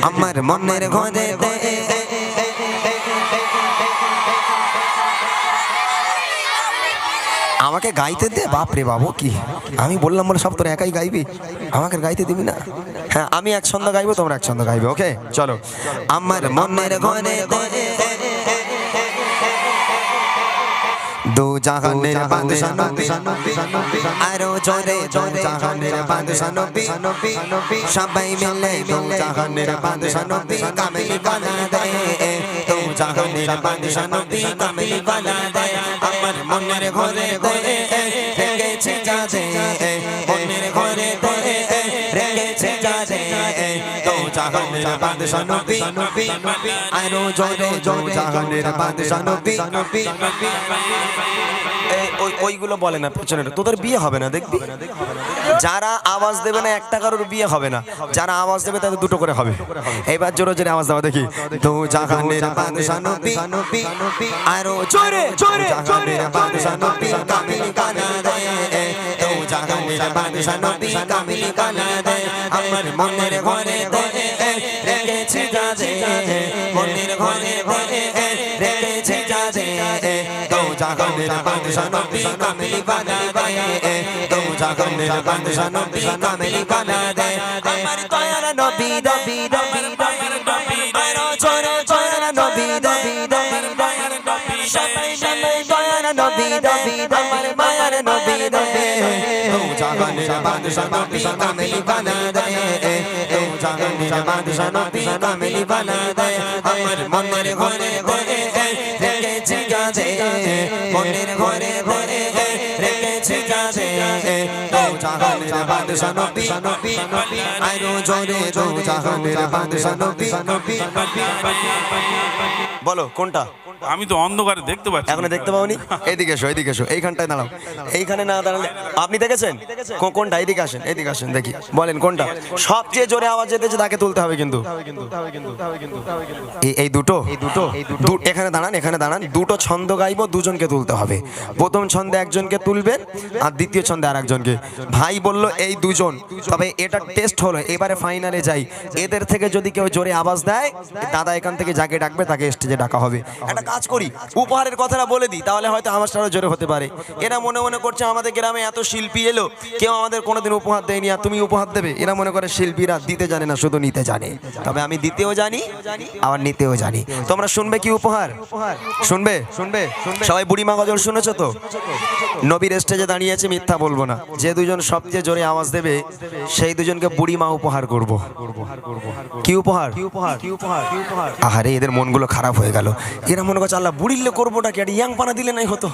আমার মনের ঘরে আমাকে গাইতে দে। বাপ রে বাবু, কি আমি বললাম বলে সব তোরা একাই গাইবি, আমাকে গাইতে দিবি না? হ্যাঁ, আমি এক ছন্দ গাইবো, তোমরা এক ছন্দ গাইবে। ওকে চলো। আমার মনের ঘরে দু জাহানের বাদশা নবী, আরো জোরে দু জাহানের বাদশা নবী, সবাই মিলে দু জাহানের বাদশা নবী কামিল বানা দে, দু জাহানের বাদশা নবী কামিল বানা দে। আমার মনের ঘরে রেখেছে যাজে, মনের ঘরে রেখেছে যাজে, দু জাহানের বাদশা নবী, আরো জোরে দু জাহানের বাদশা নবী। ওইগুলো বলে না পেছনে, তোদের বিয়ে হবে না দেখবি। যারা আওয়াজ দেবে না একটা কারোর বিয়ে হবে না, যারা আওয়াজ দেবে তাদের দুটো করে হবে। এইবার জোরে জোরে আওয়াজ দাও দেখি। দু জাহানের বাদশা নবী, আরো জোরে জোরে জাহানের বাদশা নবী কামিল বানা দে, দু জাহানের বাদশা নবী কামিল বানা দে। আমার মনের ঘরে রেখেছে যাজে, মনের ঘরে রেখেছে যাজে, দু জাহানের বাদশা নবী কামিল বানা দে, দু জাহানের বাদশা নবী কামিল বানা দে। আমার দয়ার নবী নবী নবী নবী, আরো জোরে জোরে নবী নবী নবী, সবাই মিলে দয়ার নবী নবী, আমার মায়ার নবী নবী, দু জাহানের বাদশা নবী কামিল বানা দে, দু জাহানের বাদশা নবী কামিল বানা দে। আমার মনের ঘরে রেখেছে যাজে, মনের ঘরে রেখেছে যাজে, দু জাহানের বাদশা নবী, আরো জোরে দু জাহানের বাদশা নবী। বলো কোনটা? আমি তো অন্ধকারে দেখতে পাচ্ছি। এখনো দেখতে পাওনি? এইদিকে এসো, এইদিকে এসো, এইখানটায় দাঁড়াও। এইখানে না দাঁড়ালে আপনি দেখেছেন কোনটা? এইদিকে আসেন, এইদিকে আসেন দেখি, বলেন কোনটা সবচেয়ে জোরে আওয়াজ যেতেছে তাকে তুলতে হবে কিন্তু। এই দুটো এখানে দাঁড়ান, এখানে দাঁড়ান। দুটো ছন্দ গাইবো, দুজনকে তুলতে হবে। প্রথম ছন্দে একজনকে তুলবেন আর দ্বিতীয় ছন্দে আর একজনকে। ভাই বললো এই দুজন, তবে এটা টেস্ট হলো, এবারে ফাইনালে যাই। এদের থেকে যদি কেউ জোরে আওয়াজ দেয়, দাদা এখান থেকে যাকে ডাকবে তাকে স্টেজে ডাকা হবে। একটা কাজ করি, উপহারের কথাটা বলে দিই, তাহলে হয়তো আমার সাথে জোরে হতে পারে। এরা মনে মনে করছে আমাদের গ্রামে এত শিল্পী এলো, কেউ আমাদের কোনোদিন উপহার দেয়নি, আর তুমি উপহার দেবে। এরা মনে করে শিল্পীরা দিতে জানে না, শুধু নিতে জানে। তবে আমি দিতেও জানি আবার নিতেও জানি। তোমরা শুনবে কি উপহার? শুনবে? সবাই বুড়িমা গজল শুনেছো তো? নবীর স্টেজে দাঁড়িয়েছে, মিথ্যা বলবো না। যে দুজন সবচেয়ে জোরে আওয়াজ দেবে সেই দুজনকে বুড়িমা উপহার করব। কি উপহার? আহারে, এদের মনগুলো খারাপ হয়ে গেল। এরা মনে করছে আল্লাহ বুড়িলে করবোটা কি, একটা ইয়াং পানা দিলে নাই হতো?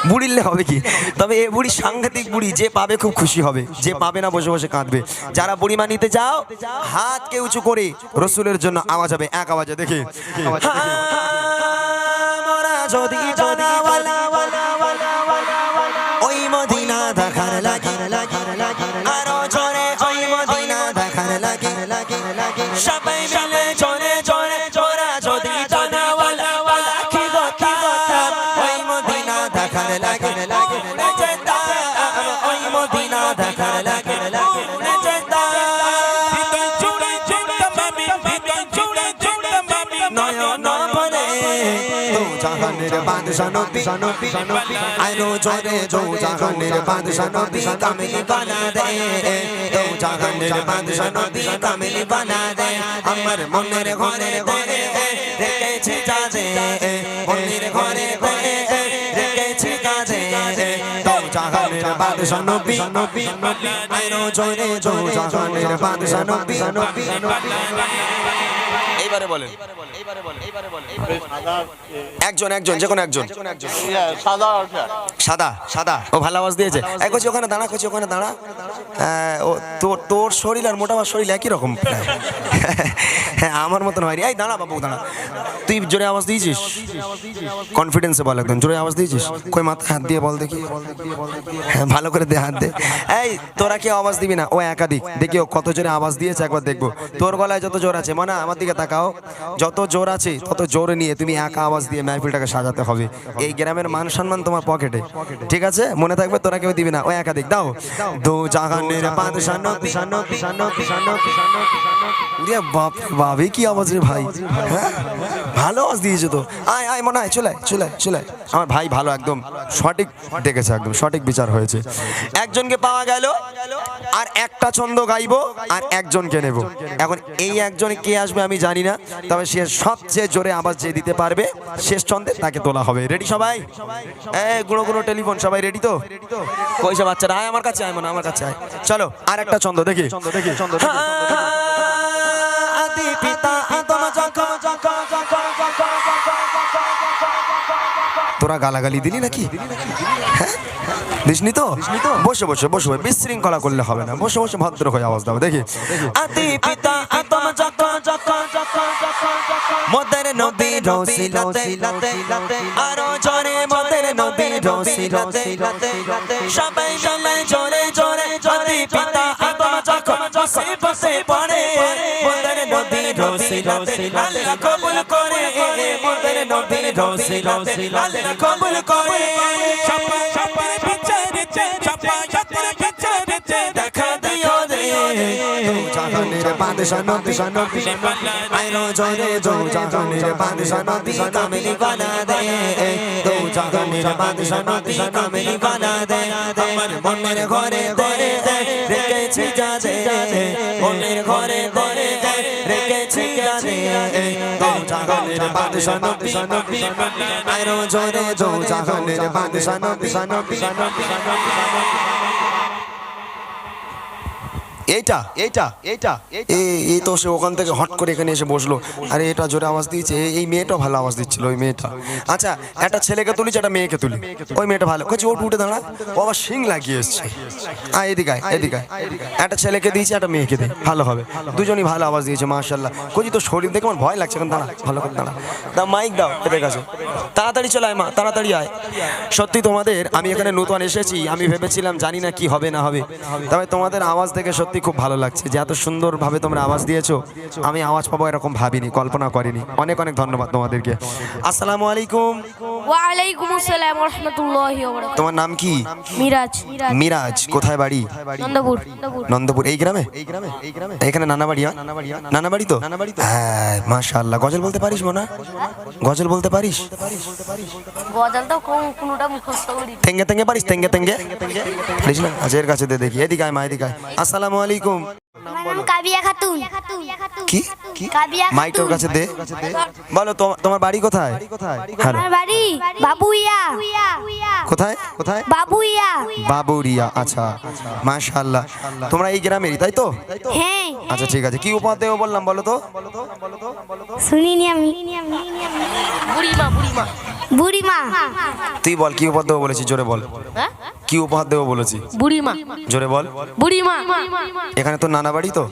বুড়িলে হবে কি? তবে এ বুড়ি সাংঘাতিক বুড়ি, যে পাবে খুব খুশি হবে, যে পাবে না বসে বসে কাঁদবে। যারা বুড়িমা নিতে চাও হাতকে উঁচু করে রসুলের জন্য আওয়াজ হবে, এক আওয়াজে দেখি। যদি ওই মদিনা দেখার লাগে, আরো জোরে ওই মদিনা দেখার লাগে, সবাই মিলে জোরে জোরে জোরা যদি জানাওয়ালা কি কথা, ওই মদিনা দেখার লাগে, ওই মদিনা দেখার লাগে, জাহানের বাদশা নবী, আরো জোরে দু জাহানের বাদশা নবী কামিল বানা দে, দু জাহানের বাদশা নবী কামিল বানা দে। আমার মনের ঘরে রেখেছে যাজে, মনের ঘরে রেখেছে যাজে, দু জাহানের বাদশা নবী, আরো জোরে দু জাহানের বাদশা নবী। এইবারে বলেন, একজন একজন, যে কোনো একজন। সাদা সাদা, ও ভালো আওয়াজ দিয়েছে। এক কচি ওখানে দাঁড়া, কচি ওখানে দাঁড়া। ও তোর শরীর আর মোটা আমার শরীর একই রকম। হ্যাঁ, আমার মতন হয়নি। এই দাঁড়া বাবু, দাঁড়া। তুই জোরে আওয়াজ দিয়েছিস? কনফিডেন্সে বল, একদম জোরে আওয়াজ দিয়েছিস? কই মাথা হাত দিয়ে বল দেখি। হ্যাঁ, ভালো করে দে, হাত দে। এই তোরা কি আওয়াজ দিবি না? ও একাধিক, দেখি ও কত জোরে আওয়াজ দিয়েছে একবার দেখবো। তোর গলায় যত জোর আছে, মানে আমার দিকে তাকা তাকাও, যত জোর আছে তত জোরে নিয়ে তুমি একা আওয়াজ দিয়ে মাহফিলটাকে সাজাতে হবে। এই গ্রামের মান সম্মান তোমার পকেটে, ঠিক আছে? মনে থাকবে, তোরা কেউ দিবি না। ও একাধিক দাও। দো জাহানের বাদশাহ নবী, উরে বাপ রে বাপ, এই কি আওয়াজ রে ভাই, হ্যাঁ? ভালো আওয়াজ দিয়েছে তো। আয় আয় মনে হয়, চলে চলে চলে। আমার ভাই ভালো, একদম সঠিক ডেকেছে, একদম সঠিক বিচার হয়েছে। একজনকে পাওয়া গেল, আর একটা ছন্দ গাইবো আর একজনকে নেব। এখন এই একজন কে আসবে আমি জানি না, তবে সে সবচেয়ে জোরে আওয়াজ যে দিতে পারবে শেষ ছন্দে তাকে তোলা হবে। রেডি সবাই? গুঁড়ো গুঁড়ো টেলিফোন, সবাই রেডি তো? কইসা বাচ্চারা আয় আমার কাছে, আয় মনে আমার কাছে আয়। চলো আর একটা ছন্দ দেখি। আদি পিতা আদম যখন, তোরা গালাগালি দিলি নাকি? হ্যাঁ দিসনি তো? বসে বসে বসে বিশৃঙ্খলা করলে হবে না, বসে বসে ভদ্র হয়ে আওয়াজ দাও দেখি। আদি পিতা আদম যখন, মোদের নবীর রসিলাতে, আরো জোরে মোদের নবীর রসিলাতে, সবাই মিলে জোরে জোরে। আদি পিতা আদম যখন বসে বসে পড়ে, মোদের নবীর রসিলাতে আল্লাহ কবুল করে, মোদের নবীর রসিলাতে আল্লাহ কবুল করে। সবাই সবাই বিচারেতে, সবাই সবাই বিচারেতে দেখা দিও রে। জাহানের বাদশা নবী, আইরো জোরে দো জাহানের বাদশা নবী, কামিলি বানা দে। দো জাহানের বাদশা নবী, কামিলি বানা দে। আমার মনের ঘরে দে রেখেছি যাদে, মনের ঘরে দে রেখেছি যাদে। দো জাহানের বাদশা নবী, আইরো জোরে দো জাহানের বাদশা নবী। এইটা এইটা এইটা এই তো সে ওখান থেকে হট করে এখানে এসে বসলো। আরে এটা জোরে আওয়াজ দিয়েছে, এই মেয়েটা ভালো আওয়াজ দিচ্ছিল, ওই মেয়েটা। আচ্ছা একটা ছেলেকে তুলিছে, একটা মেয়েকে তুলি। ওই মেয়েটা ভালো কচ্ছে, ওট উঠে দাঁড়া, ও আবার শিং লাগিয়ে এসছে। এদিকে এদিকে, একটা ছেলেকে দিয়েছে, একটা মেয়েকে দে, ভালো হবে। দুজনই ভালো আওয়াজ দিয়েছে মাশাআল্লাহ। কচি তো শরীর দেখে আমার ভয় লাগছে, এখন দাঁড়া, ভালো করে দাঁড়া। দাও মাইক দাও এদের কাছে, তাড়াতাড়ি চলে আয় মা, তাড়াতাড়ি আয়। সত্যি তোমাদের, আমি এখানে নতুন এসেছি, আমি ভেবেছিলাম জানি না কি হবে না হবে, তবে তোমাদের আওয়াজ দেখে সত্যি খুব ভালো লাগছে যে এত সুন্দরভাবে তোমরা আওয়াজ দিয়েছো। আমি আওয়াজ পাবো এরকম ভাবিনি, কল্পনা করিনি। অনেক অনেক ধন্যবাদ তোমাদেরকে। আসসালামু আলাইকুম। ওয়া আলাইকুম আসসালাম ওয়া রাহমাতুল্লাহি ওয়া বারাকাতুহু। তোমার নাম কি? মিরাজ। মিরাজ। কোথায় বাড়ি? নন্দপুর। নন্দপুর। এই গ্রামে? এখানে নানা বাড়ি? নানা বাড়ি তো? হ্যাঁ মাশাআল্লাহ। গজল বলতে পারিস মোনা? গজল বলতে পারিস? গজল তো কোনটা মুখস্থ করি। তেঙ্গে তেঙ্গে পারিস? তেঙ্গে তেঙ্গে পারিস না? আচ্ছা এর কাছে দে দেখি। এদিকে আয় মা, এদিকে আয়। আসসালামু আলাইকুম। আমার নাম কাবিয়া খাতুন। কি? কাবিয়া মাইক তোর কাছে দে। বলো তোমার বাড়ি কোথায়? হ্যালো, আমার বাড়ি বাবুইয়া। কোথায় কোথায়? বাবুইয়া। বাবুরিয়া। আচ্ছা মাশাআল্লাহ। তোমরা এই গ্রামেরই তাই তো? হ্যাঁ। আচ্ছা ঠিক আছে, কি উপহার দেবো বললাম বলো তো? শুনিনি আমি। বুড়িমা। বুড়িমা। তুই বল কি উপহার দেবো বলেছি, জোরে বল। কি উপহার দেবো বলেছি? বুড়িমা। জোরে বল। বুড়িমা। এখানে তোর নানা বাড়ি তো?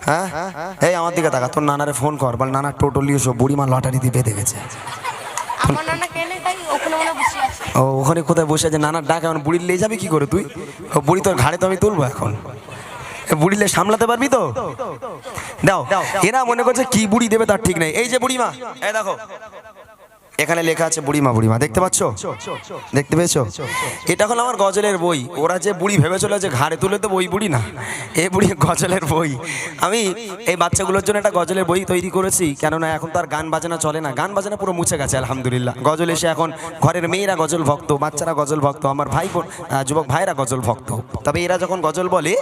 হ্যাঁ এই আমার দিকে তাকা, তোর নানারে ফোন কর, বল নানা টোটো নিয়ে এসো, বুড়িমা লটারি দিয়ে বেঁধে গেছে। আমার নানা কেনে তাই ওখানে বসে আছে। ও ওখানে কোথায় বসে আছে? নানার ডাক এখন বুড়ির নিয়ে যাবি কি করে তুই? ও বুড়ি তোর ঘাড়ে তো আমি তুলবো এখন, বুড়িলে সামলাতে পারবি তো? দাও। এরা মনে করছে কি বুড়ি দেবে তার ঠিক নেই। এই যে বুড়িমা, এই দেখো এখানে লেখা আছে বুড়িমা। বুড়িমা দেখতে পাচ্ছ? দেখতে পেয়েছো? এটা হলো আমার গজলের বই। ওরা যে বুড়ি ভেবেছিল যে ঘাড়ে তুলে তো বই, বুড়ি না, এই বুড়ি গজলের বই। আমি এই বাচ্চাগুলোর জন্য একটা গজলের বই তৈরি করেছি, কেননা এখন তো আর গান বাজনা চলে না, গান বাজনা পুরো মুছে গেছে আলহামদুলিল্লাহ। গজল এসে এখন ঘরের মেয়েরা গজল ভক্ত, বাচ্চারা গজল ভক্ত, আমার ভাই বোন যুবক ভাইরা গজল ভক্ত। তবে এরা যখন গজল বলে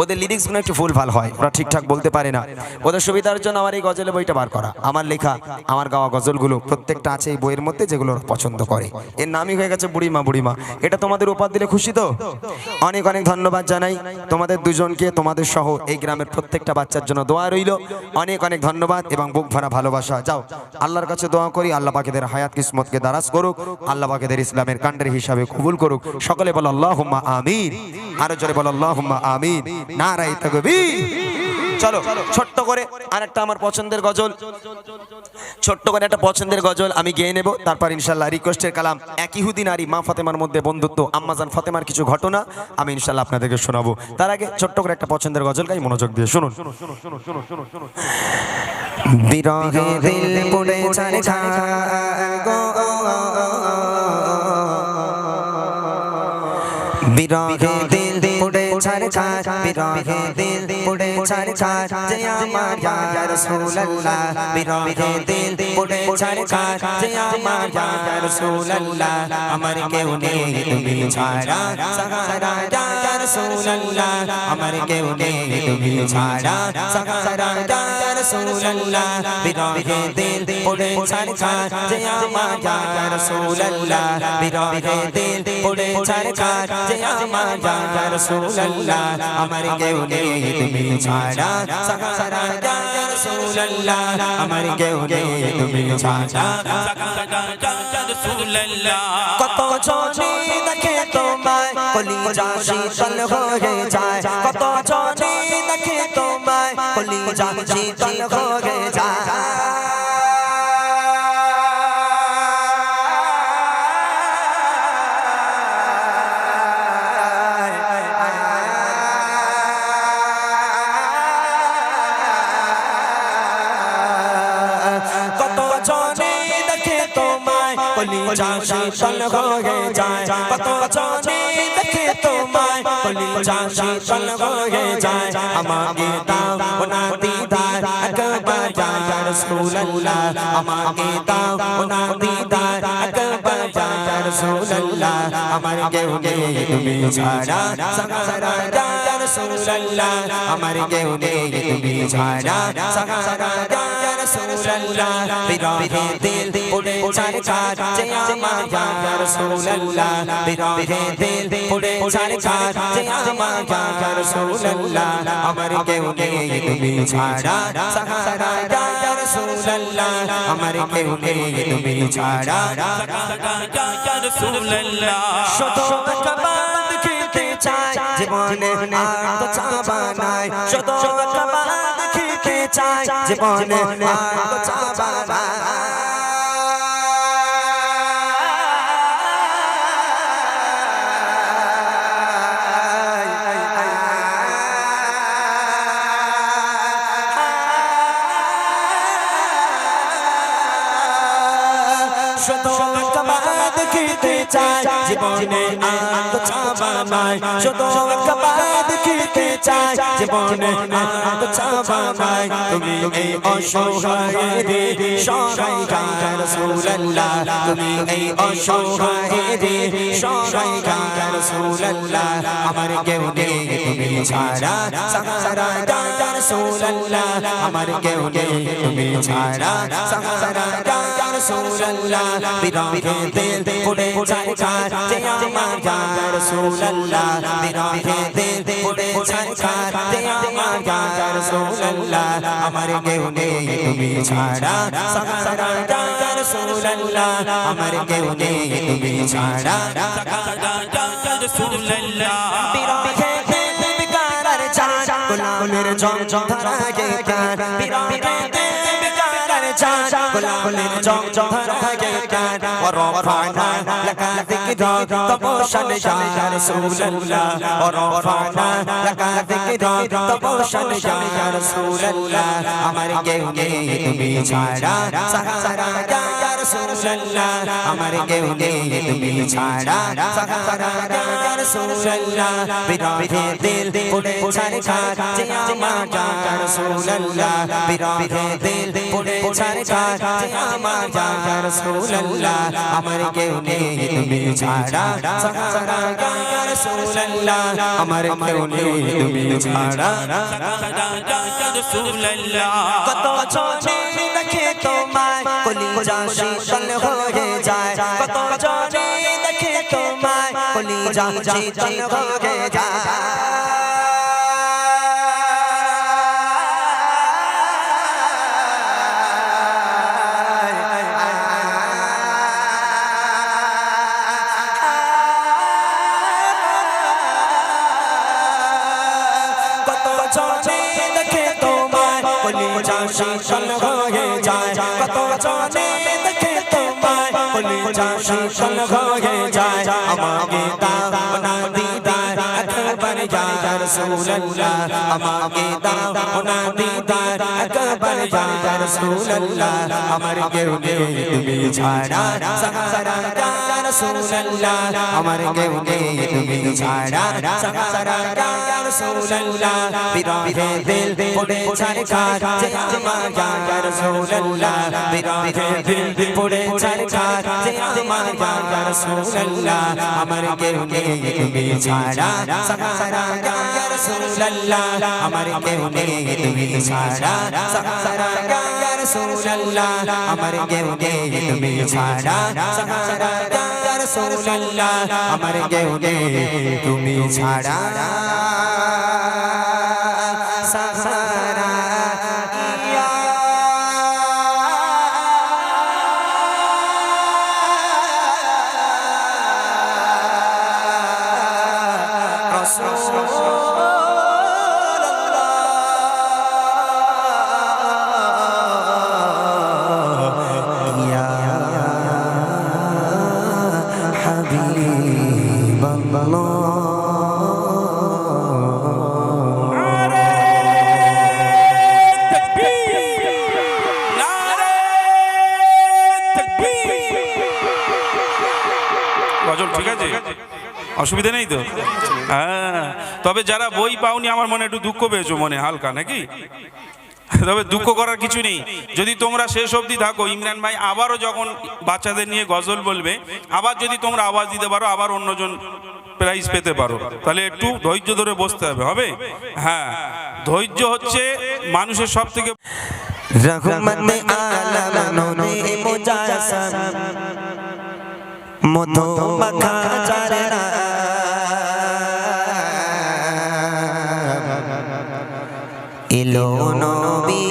ওদের লিরিক্সগুলো একটু ভুলভাল হয়, ওরা ঠিকঠাক বলতে পারে না। ওদের সুবিধার জন্য আমার এই গজলের বইটা বার করা, আমার লেখা আমার গাওয়া গজলগুলো প্রত্যেকটা আছে এই বইয়ের মধ্যে, যেগুলো পছন্দ করে। এর নামই হয়ে গেছে বুড়িমা। বুড়িমা এটা তোমাদের উপহার দিলে খুশি তো? অনেক অনেক ধন্যবাদ জানাই তোমাদের দুজনকে, তোমাদের সহ এই গ্রামের প্রত্যেকটা বাচ্চার জন্য দোয়া রইল। অনেক অনেক ধন্যবাদ এবং বুক ভরা ভালোবাসা। যাও আল্লাহর কাছে দোয়া করি, আল্লাহ পাকেদের হায়াত কিসমতকে দারাজ করুক, আল্লাহ পাকেদের ইসলামের কাণ্ডের হিসাবে কবুল করুক। সকলে বলো আল্লাহুম্মা আমিন। আরো জোরে বলো আল্লাহুম্মা আমিন। নারায়ে তাকবীর। চলো ছোট্ট করে আরেকটা আমার পছন্দের গজল, ছোট্ট করে একটা পছন্দের গজল আমি গেয়ে নেব, তারপর ইনশাল্লাহ রিকোয়েস্টের কালাম। এক ইহুদি নারী মা ফাতেমার মধ্যে বন্ধুত্ব, আম্মাজান ফাতেমার কিছু ঘটনা আমি ইনশাল্লাহ আপনাদেরকে শোনাবো। তার আগে ছোট্ট করে একটা পছন্দের গজল গাই, মনোযোগ দিয়ে শুনুন। বিরহে দিল পুড়ে ছাড় গো বিরহে দিল পুড়ে ছাড় বিরহে দিল পুড়ে ছাড় যে আমার ইয়া রাসূলুল্লাহ বিরহে দিল পুড়ে ছাড় যে আমার ইয়া রাসূলুল্লাহ আমার কেউ নেই তুমি ছাড়া সাহারা ইয়া রাসূলুল্লাহ আমার কেউ নেই তুমি ছাড়া সাহারা ইয়া রাসূলুল্লাহ বিরহে দিল পুড়ে ছাড় যে আমার ইয়া রাসূলুল্লাহ বিরহে দিল পুড়ে ছাড় যে আমার ইয়া রাসূলুল্লাহ আমার কেউ নেই তুমি ছাড়া সাহারা ইয়া রাসূলুল্লাহ আমার কেউ নেই তুমি ছাড়া কত জনে দেখে তোমায় কলিজা শীতল হয়ে যায় কত জনে দেখে তোমায় কলিজা শীতল হয়ে যায় কলিজা শীতল হয়ে যায় কত জনে দেখে তোমায় কলিজা শীতল হয়ে যায় আমাকে দাও না দিদার একবার ইয়া রাসূলুল্লাহ আমাকে দাও না দিদার একবার ইয়া রাসূলুল্লাহ আমার কেউ নেই তুমি ছাড়া সাহারা ইয়া রাসূলুল্লাহ আমার কেউ নেই তুমি ছাড়া সাহারা ইয়া রাসূলুল্লাহ বিরহে দিল পুড়ে ছাড় যে আমার ইয়া রাসূলুল্লাহ বিরহে দিল পুড়ে ছাড় যে আমার ইয়া রাসূলুল্লাহ আমার কেউ নেই তুমি ছাড়া সাহারা ইয়া রাসূলুল্লাহ আমার কেউ নেই তুমি ছাড়া ইয়া রাসূলুল্লাহ শুধু কাবাত খেতে চাই জীবনে আর তো চাবা নাই শুধু কাবাত খেতে চাই জীবনে আর তো চাবা নাই শুধু কাবাত খেতে চাই জীবনে আর তো চাবা নাই শুধু কাবাত খেতে চাই জীবনে আর তো চাবা নাই তুমি এই অসহায় রে সহায় ইয়া রাসূলুল্লাহ তুমি এই অসহায় রে সহায় ইয়া রাসূলুল্লাহ আমার কেউ নেই তুমি ছাড়া সাহারা ইয়া রাসূলুল্লাহ আমার কেউ নেই তুমি ছাড়া সাহারা ইয়া রাসূলুল্লাহ বিরহে দিল পুড়ে ছাড় যে আমার ইয়া রাসূলুল্লাহ বিরহে দিল পুড়ে ছাড় যে আমার ইয়া রাসূলুল্লাহ আমার কেউ নেই তুমি ছাড়া সাহারা ইয়া রাসূলুল্লাহ আমার কেউ নেই তুমি ছাড়া ইয়া রাসূলুল্লাহ বিরহে দিল বিকারার চাঁদ গোলামের ঝমঝম ধারাকে কান বিরহে দিল বিকারার চাঁদ গোলামের ঝমঝম ধারাকে কান ورفعنا لك ذكرك تبوشا يا رسول الله ورفعنا لك ذكرك تبوشا يا رسول الله আমার কেউ নেই তুমি ছাড়া সাহারা ইয়া রাসূলুল্লাহ আমার কেউ নেই তুমি ছাড়া সাহারা ইয়া রাসূলুল্লাহ বিরহে দিল পুড়ে ছাড় যে আমার ইয়া রাসূলুল্লাহ বিরহে দিল পুড়ে ছাড় যে আমার ইয়া রাসূলুল্লাহ আমার কেউ নেই তুমি ছাড়া সাহারা ইয়া রাসূলুল্লাহ আমার কেউ নেই তুমি ছাড়া ইয়া রাসূলুল্লাহ কত জনে দেখে তোমায় কলিজা শীতল হয়ে যায় কত জনে দেখে তোমায় কলিজা শীতল হয়ে যায় কলিজা শীতল হয়ে যায় কত জনে দেখে তোমায় কলিজা শীতল হয়ে যায় আমাকে দাও না দিদার একবার ইয়া রাসূলুল্লাহ আমাকে দাও না দিদার একবার ইয়া রাসূলুল্লাহ আমার কেউ নেই তুমি ছাড়া সাহারা ইয়া রাসূলুল্লাহ আমার কেউ নেই তুমি ছাড়া সাহারা ইয়া রাসূলুল্লাহ বিরহে দিল পড়ে ছারখার যে আমার ইয়া রাসূলুল্লাহ বিরহে দিল পড়ে ছারখার যে আমার ইয়া রাসূলুল্লাহ আমার কেউ নেই তুমি ছাড়া সাহারা ইয়া রাসূলুল্লাহ আমার কেউ নেই তুমি ছাড়া সাহারা ইয়া রাসূলুল্লাহ আমার কেউ নেই তুমি ছাড়া সাহারা ইয়া রাসূলুল্লাহ আমার কেউ নেই তুমি ছাড়া সাহারা ইয়া গজল ঠিক আছে, অসুবিধা নেই তো? হ্যাঁ, তবে যারা বই পাওনি আমার মনে একটু দুঃখ পেয়েছো মনে হালকা নাকি? তবে দুঃখ করার কিছু নেই, যদি তোমরা শেষ অবধি থাকো ইমরান ভাই আবারও যখন বাচ্চাদের নিয়ে গজল বলবে আবার যদি তোমরা আওয়াজ দিতে পারো আবার অন্যজন প্রাইজ পেতে পারো, তাহলে একটু ধৈর্য ধরে বসতে হবে, হবে? হ্যাঁ, ধৈর্য হচ্ছে মানুষের সব থেকে রহমতে আলম নূরে মুজাসসাম মধু মাখা চারনা ইলো নবী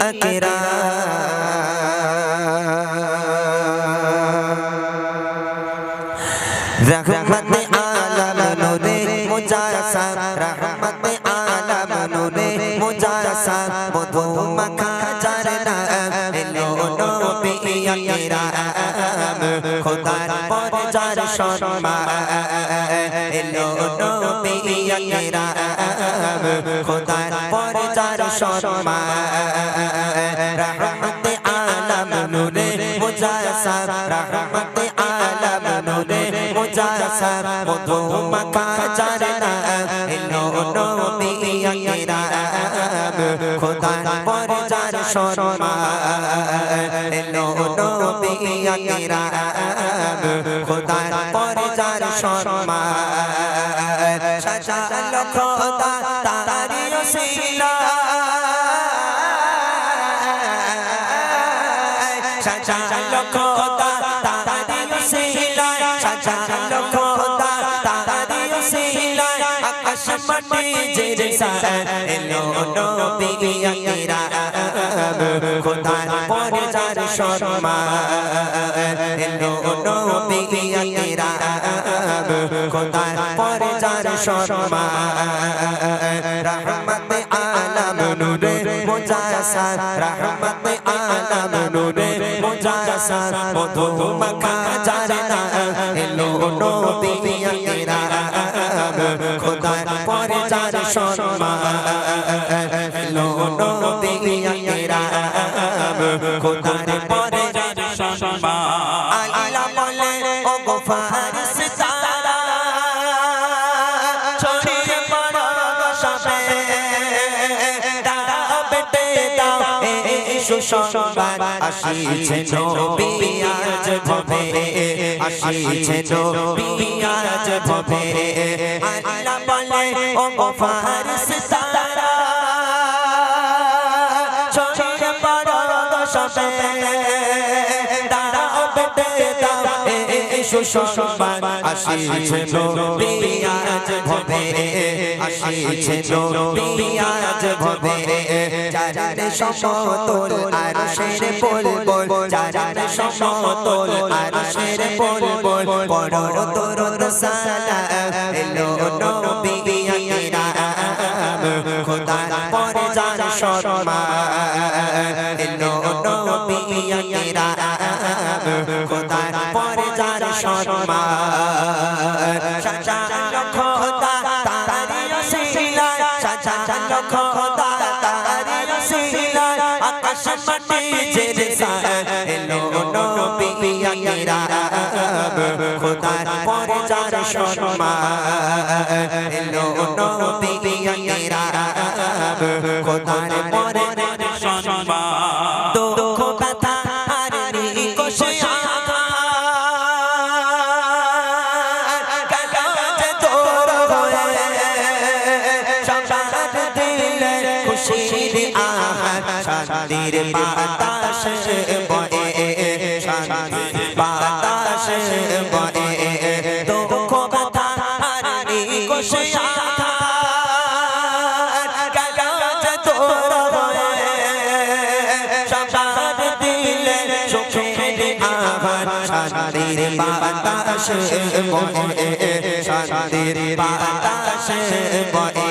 আকরাম রহমতে আলম নূরে মুজাসসাম রহমতে আলম নূরে মুজাসসাম মধু মাখা চারনা ইলো নবী আকরাম খোদার পরজার সম্মান ইলো নবী আকরাম খোদার পরজার সম্মান রহমতে আলম নূরে মুজাসসাম রহমতে আলম নূরে মুজাসসাম মধু মাখা চারনা ইলো নবী আকরাম খোদার পরজার সম্মান ইলো নবী আকরাম খোদার পরজার সম্মান সাজালো খোদা তারি ওসিলা সাজালো খোদা তারি ওসিলা সাজালো খোদা তারি ওসিলা আকাশ মাটি জিরসা এলো নবী আকরাম খোদার পরজার সম্মান এলো নবী আকরাম খোদার পরজার সম্মান রহমতে আলম নূরে মুজাসসাম রহমতে আলম নূরে মুজাসসাম মধু মাখা চারনা এলো নবী আকরাম খোদার পরজার সম্মান এলো নবী আকরাম খোদার পরজার সম্মান আল্লাহ বলে ও গো ফারিস্তারা ছড়িয়ে পড়ো সবে দাও বেটে দাও এই সুসংবাদ আসিছে নবী আজ ভবে আসিছে নবী আজ ভবে আল্লাহ বলে ও গো ফারিস্তারা ছড়িয়ে পড়ো সবে দাও বেটে দাও এই সুসংবাদ আসিছে নবী আজ ভবে আসিছে নবী আজ ভবে চারণে সমতল আরশের বুলবুল চারণে সমতল আরশের বুলবুল পড়ো দরুদ সালাম এলো নবী আকরাম খোদার পরজার সম্মান এলো নবী আকরাম খোদার পরজার সম্মান সাজালো খোদা আকাশ মাটি জেরে এলো নবী আকরাম খোদার পরে যার সম্মান এলো নবী আকরাম খোদার পরে সম্মান দুঃখ ব্যথা আর নিকষে শান্তির বাতাস বয়ে শান্তির বাতাস বয়ে দুঃখ ব্যথা আর নিকষে শান্তির বাতাস বয়ে শান্তির বাতাস বয়ে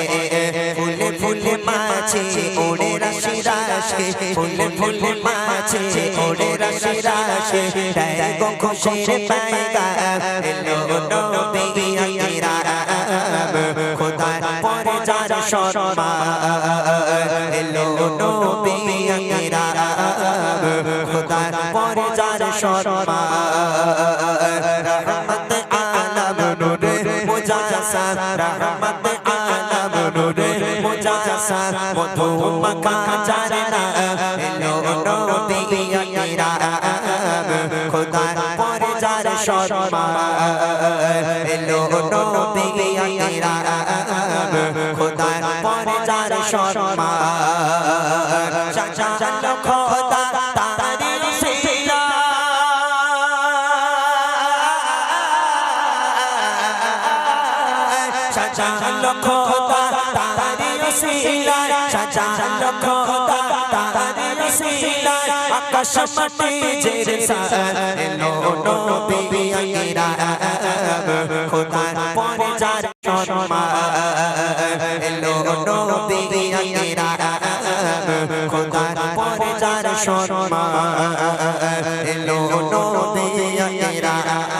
ফুলে ফুলে মাছি ওড়ে রাশি রাশি ফুলে ফুলে মাছি ওড়ে রাশি রাশি দেয় গো খুশির পায়গা এলো নবী আকরাম খোদার পরে যার সম্মান এলো নবী আকরাম খোদার পরে যার সম্মান রহমত আলম নূরে মুজাসসাদ রহমত আলম নূরে মুজাসসাদ মধু মাখা জান্না এলো নবী আকরাম খোদার পরে যার সম্মান এলো নবী আকরাম খোদার পরে যার সম্মান জানো খোদা তারি সিলা সাজানো খোদা তারি সিলা সাজানো খোদা তারি সিলা আকাশ মাটি জেরে এলো নবী আকরাম খোদার পরে যার সম্মান এলো নবী আকরাম খোদার পরে যার সম্মান এলো নবী আকরাম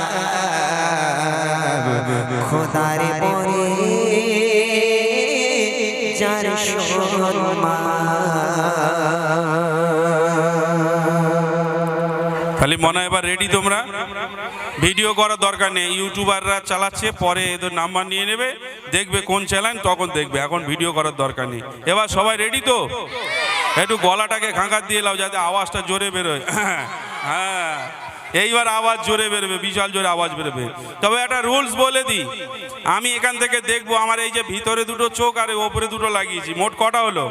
খোদার পরে যার খালি মনে হয় এবার রেডি তোমরা ভিডিও করার দরকার নেই ইউটিউবাররা চালাচ্ছে পরে এদের নাম্বার নিয়ে নেবে দেখবে কোন চ্যানেল তখন দেখবে এখন ভিডিও করার দরকার নেই এবার সবাই রেডি তো একটু গলাটাকে খাঁকাত দিয়ে লাও যাতে আওয়াজটা জোরে বেরোয় হ্যাঁ এইবার আওয়াজ জোরে বেরোবে বিশাল জোরে আওয়াজ বেরোবে তবে একটা রুলস বলে দিই আমি এখান থেকে দেখবো আমার এই যে ভিতরে দুটো চোখ আর ওপরে দুটো লাগিয়েছি মোট কটা হলো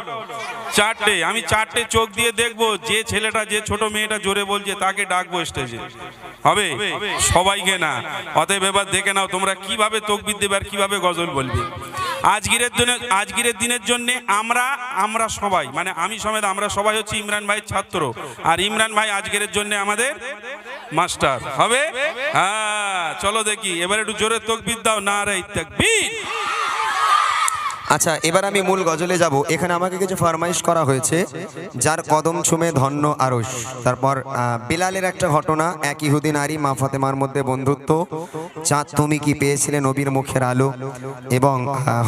চারটে আমি চারটে চোখ দিয়ে দেখবো যে ছেলেটা যে ছোট মেয়েটা জোরে বলছে তাকে ডাকবো স্টেজে হবে সবাইকে না অতএব এবার দেখে নাও তোমরা কিভাবে তকবির দেবে আর কিভাবে গজল বলবে আজকের দিনের জন্য আমরা সবাই মানে আমি সমেত আমরা সবাই হচ্ছে ইমরান ভাইয়ের ছাত্র আর ইমরান ভাই আজকের জন্য আমাদের মাস্টার হবে হ্যাঁ চলো দেখি এবার একটু জোরে তকবির দাও নারে তাকবীর আচ্ছা এবার আমি মূল গজলে যাব এখানে আমাকে কিছু ফরমাইশ করা হয়েছে যার কদম ছুমে ধন্য আরশ তারপর বিলালের একটা ঘটনা এক ইহুদি নারী মা ফাতেমার মধ্যে বন্ধুত্ব চাঁদ তুমি কি পেয়েছিলে নবীর মুখের আলো এবং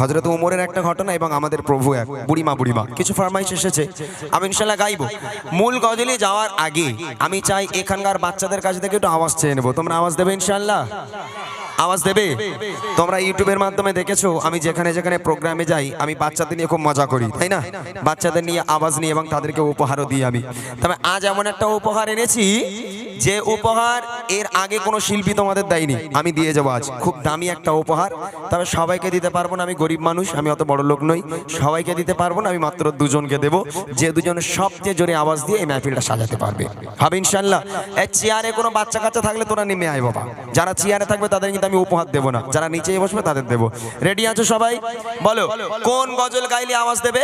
হযরত ওমরের একটা ঘটনা এবং আমাদের প্রভু এক বুড়িমা কিছু ফরমাইশ এসেছে আমি ইনশাআল্লাহ গাইবো মূল গজলে যাওয়ার আগে আমি চাই এখানকার বাচ্চাদের কাছ থেকে একটু আওয়াজ চেয়ে নেব তোমরা আওয়াজ দেবে ইনশাআল্লাহ আওয়াজ দেবে তোমরা ইউটিউবের মাধ্যমে দেখেছো আমি যেখানে যেখানে প্রোগ্রামে যাই আমি বাচ্চাদের নিয়ে খুব মজা করি তাই না বাচ্চাদের নিয়ে আওয়াজ নিয়ে এবং তাদেরকে উপহারও দিই আমি তবে আজ এমন একটা উপহার এনেছি যে উপহার এর আগে কোনো শিল্পী তোমাদের দেয়নি আমি দিয়ে যাবো আজ খুব দামি একটা উপহার তবে সবাইকে দিতে পারবো না আমি গরিব মানুষ আমি অত বড় লোক নই সবাইকে দিতে পারবো না আমি মাত্র দুজনকে দেবো যে দুজন সবচেয়ে জোরে আওয়াজ দিয়ে এই মাহফিলটা সাজাতে পারবে হবে ইনশাআল্লাহ এই চেয়ারে কোনো বাচ্চা কাচ্চা থাকলে তোরা নেমে আয় বাবা যারা চেয়ারে থাকবে তাদের কিন্তু আমি উপহার দেবো না যারা নিচে বসবে তাদের দেবো রেডি আছো সবাই বলো কোন গজল গাইলে আওয়াজ দেবে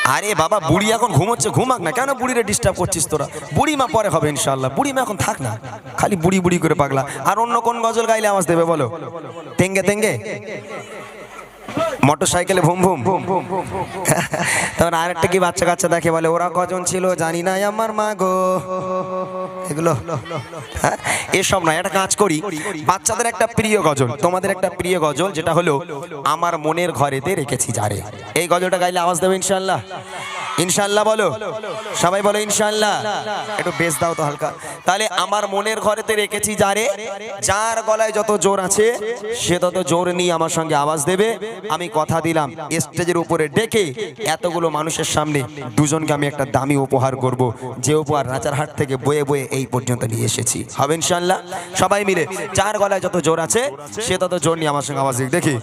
আরে বাবা বুড়ি এখন ঘুমোচ্ছে ঘুমাক না কেন বুড়িরে ডিস্টার্ব করছিস তোরা বুড়িমা পরে হবে ইনশাআল্লাহ বুড়িমা এখন থাক না খালি বুড়ি করে পাগলা আর অন্য কোন গজল গাইলে আওয়াজ দেবে বলো তেঙ্গে মোটরসাইকেলে ভুম তখন আরেকটা কি বাচ্চা কাচ্চা দেখে বলে ওরা কজন ছিল জানি না আমার মা গো এগুলো এসব না একটা কাজ করি বাচ্চাদের একটা প্রিয় গজল তোমাদের একটা প্রিয় গজল যেটা হলো আমার মনের ঘরেতে রেখেছি যারে এই গজলটা গাইলে আওয়াজ দেবে ইনশাআল্লাহ ইনশাআল্লাহ বলো, সবাই বলো ইনশাআল্লাহ। একটু বেশ দাও তো হালকা। তাহলে আমার মনের ঘরেতে রেখেছি যারে, যার গলায় যত জোর আছে সে তত জোর নিয়ে আমার সঙ্গে আওয়াজ দেবে। আমি কথা দিলাম স্টেজের উপরে ডেকে এতগুলো মানুষের সামনে দুজনকে আমি একটা দামি উপহার করব, যে উপহার রাজারহাট থেকে বয়ে বয়ে এই পর্যন্ত নিয়ে এসেছি। হবে ইনশাআল্লাহ? সবাই মিলে যার গলায় যত জোর আছে সে তত জোর নিয়ে আমার সঙ্গে আওয়াজ দিক। দেখি